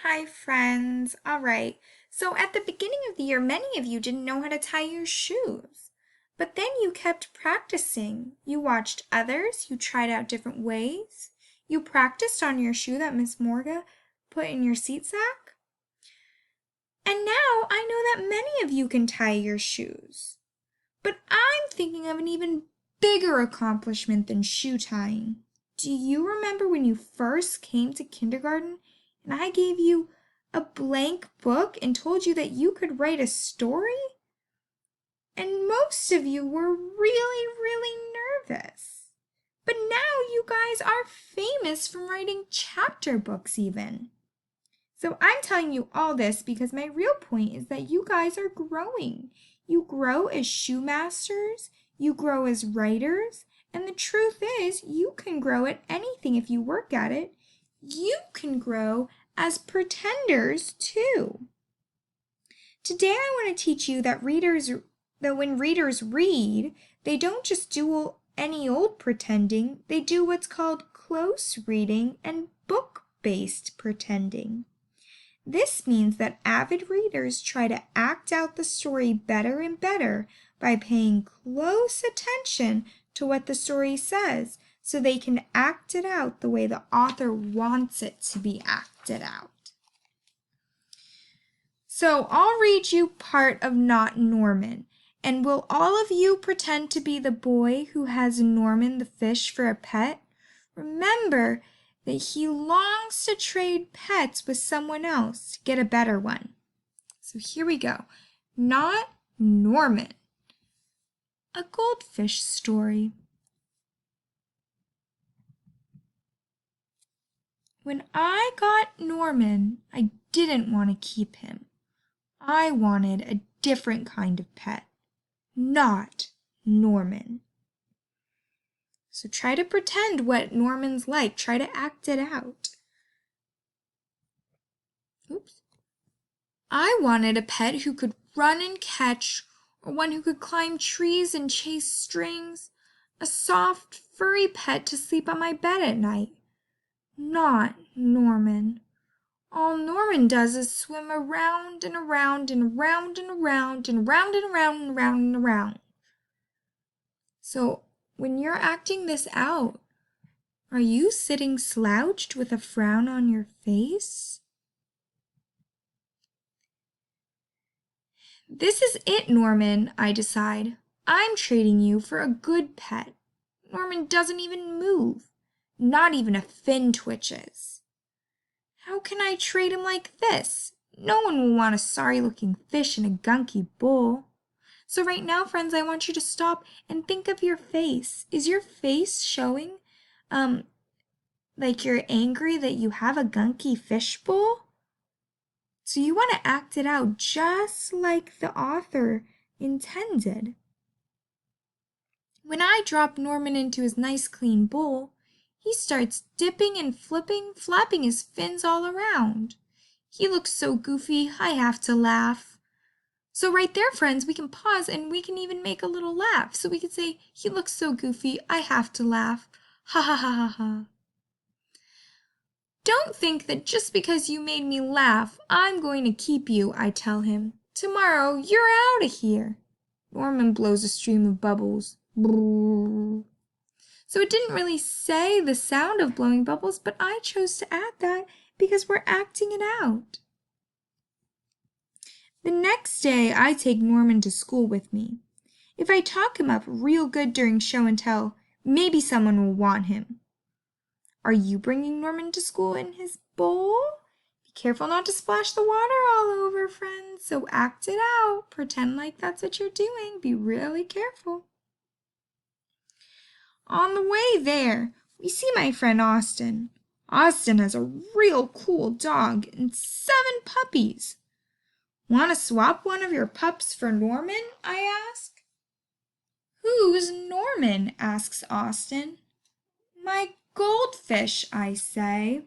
Hi, friends. All right. So at the beginning of the year, many of you didn't know how to tie your shoes. But then you kept practicing. You watched others. You tried out different ways. You practiced on your shoe that Miss Morga put in your seat sack. And now I know that many of you can tie your shoes. But I'm thinking of an even bigger accomplishment than shoe tying. Do you remember when you first came to kindergarten and I gave you a blank book and told you that you could write a story? And most of you were really nervous. But now you guys are famous from writing chapter books even. So I'm telling you all this because my real point is that you guys are growing. You grow as shoe masters, you grow as writers, and the truth is you can grow at anything if you work at it. You can grow as pretenders too. Today I want to teach you that when readers read, they don't just do any old pretending, they do what's called close reading and book-based pretending. This means that avid readers try to act out the story better and better by paying close attention to what the story says so they can act it out the way the author wants it to be acted out. So I'll read you part of Not Norman, and will all of you pretend to be the boy who has Norman the fish for a pet? Remember that he longs to trade pets with someone else to get a better one. So here we go. Not Norman. A goldfish story. When I got Norman, I didn't want to keep him. I wanted a different kind of pet. Not Norman. So try to pretend what Norman's like. Try to act it out. Oops. I wanted a pet who could run and catch, or one who could climb trees and chase strings. A soft, furry pet to sleep on my bed at night. Not Norman. All Norman does is swim around and around and around and around and around and around and around and around. So when you're acting this out, are you sitting slouched with a frown on your face? This is it, Norman, I decide. I'm trading you for a good pet. Norman doesn't even move. Not even a fin twitches. How can I trade him like this? No one will want a sorry-looking fish in a gunky bowl. So right now, friends, I want you to stop and think of your face. Is your face showing, like you're angry that you have a gunky fish bowl? So you want to act it out just like the author intended. When I drop Norman into his nice clean bowl, he starts dipping and flipping, flapping his fins all around. He looks so goofy, I have to laugh. So right there, friends, we can pause and we can even make a little laugh. So we could say, he looks so goofy, I have to laugh. Ha ha ha ha ha. Don't think that just because you made me laugh, I'm going to keep you, I tell him. Tomorrow, you're out of here. Norman blows a stream of bubbles. Brrr. So it didn't really say the sound of blowing bubbles, but I chose to add that because we're acting it out. The next day, I take Norman to school with me. If I talk him up real good during show and tell, maybe someone will want him. Are you bringing Norman to school in his bowl? Be careful not to splash the water all over, friends. So act it out. Pretend like that's what you're doing. Be really careful. On the way there, we see my friend Austin. Austin has a real cool dog and 7 puppies. Want to swap one of your pups for Norman? I ask. Who's Norman? Asks Austin. My goldfish, I say.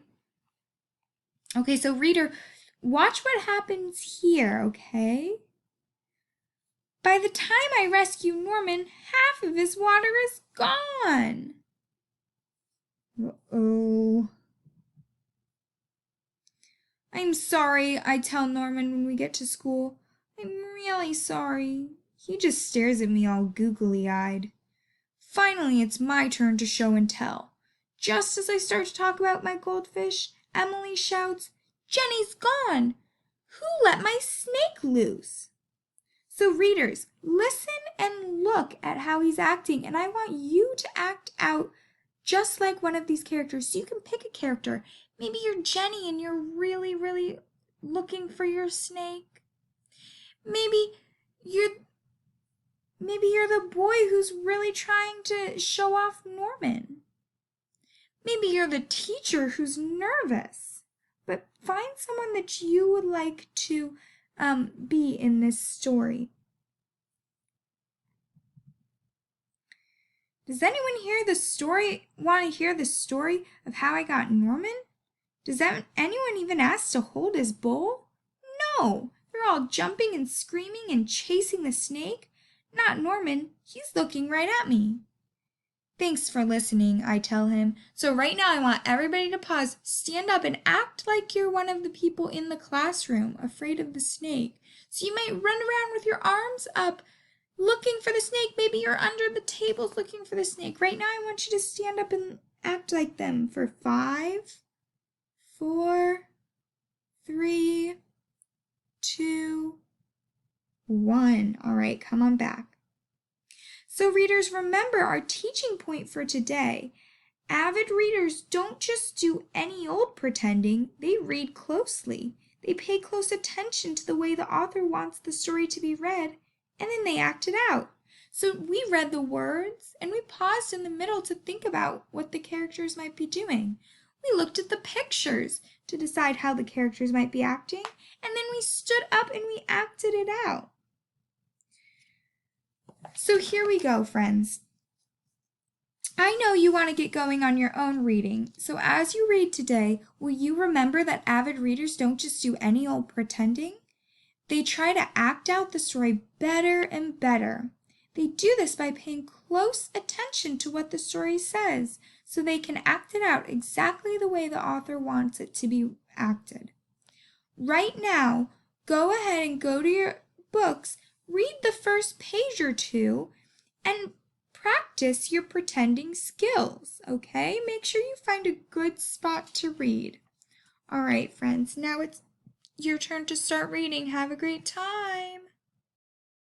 Okay, so reader, watch what happens here, okay? By the time I rescue Norman, half of his water is gone. Uh-oh. I'm sorry, I tell Norman when we get to school. I'm really sorry. He just stares at me all googly-eyed. Finally, it's my turn to show and tell. Just as I start to talk about my goldfish, Emily shouts, "Jenny's gone! Who let my snake loose?" So readers, listen and look at how he's acting, and I want you to act out just like one of these characters. So you can pick a character. Maybe you're Jenny and you're really, really looking for your snake. Maybe you're the boy who's really trying to show off Norman. Maybe you're the teacher who's nervous. But find someone that you would like to be in this story. Does anyone want to hear the story of how I got Norman? Does anyone even ask to hold his bowl? No, they're all jumping and screaming and chasing the snake. Not Norman, he's looking right at me. Thanks for listening, I tell him. So right now I want everybody to pause, stand up, and act like you're one of the people in the classroom afraid of the snake. So you might run around with your arms up, looking for the snake. Maybe you're under the tables looking for the snake. Right now I want you to stand up and act like them for 5, 4, 3, 2, 1. All right, come on back. So readers, remember our teaching point for today. Avid readers don't just do any old pretending, they read closely. They pay close attention to the way the author wants the story to be read, and then they act it out. So we read the words, and we paused in the middle to think about what the characters might be doing. We looked at the pictures to decide how the characters might be acting, and then we stood up and we acted it out. So here we go, friends. I know you want to get going on your own reading, so as you read today, will you remember that avid readers don't just do any old pretending? They try to act out the story better and better. They do this by paying close attention to what the story says, so they can act it out exactly the way the author wants it to be acted. Right now, go ahead and go to your books, read the first page or two, and practice your pretending skills, okay? Make sure you find a good spot to read. All right, friends, now it's your turn to start reading. Have a great time.